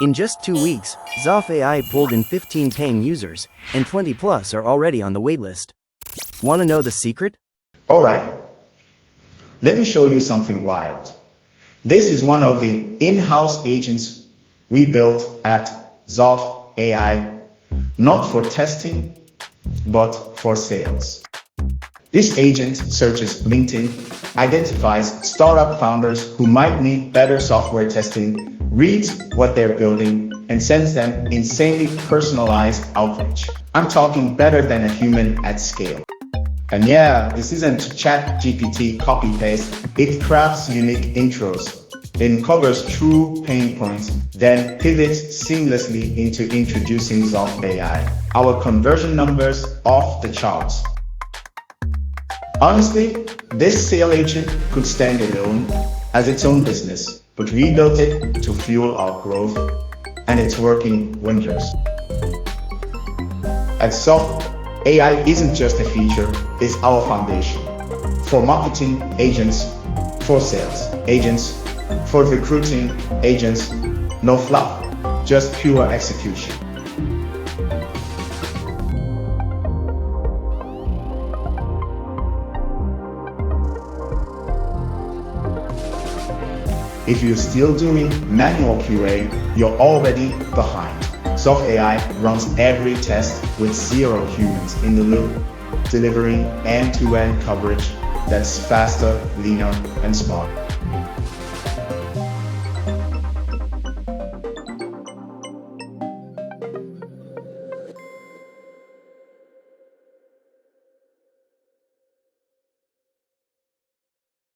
In just 2 weeks, Zof.AI pulled in 15 paying users, and 20 plus are already on the waitlist. Want to know the secret? Alright, let me show you something wild. This is one of the in-house agents we built at Zof.AI, not for testing, but for sales. This agent searches LinkedIn, identifies startup founders who might need better software testing, reads what they're building, and sends them insanely personalized outreach. I'm talking better than a human at scale. And yeah, this isn't ChatGPT copy-paste. It crafts unique intros, uncovers true pain points, then pivots seamlessly into introducing Zof.AI. Our conversion numbers off the charts. Honestly, this sale agent could stand alone as its own business, but we built it to fuel our growth, and it's working wonders. At Zof.AI isn't just a feature, it's our foundation. For marketing agents, for sales agents, for recruiting agents, no fluff, just pure execution. If you're still doing manual QA, you're already behind. Zof.AI runs every test with 0 humans in the loop, delivering end-to-end coverage that's faster, leaner, and smart.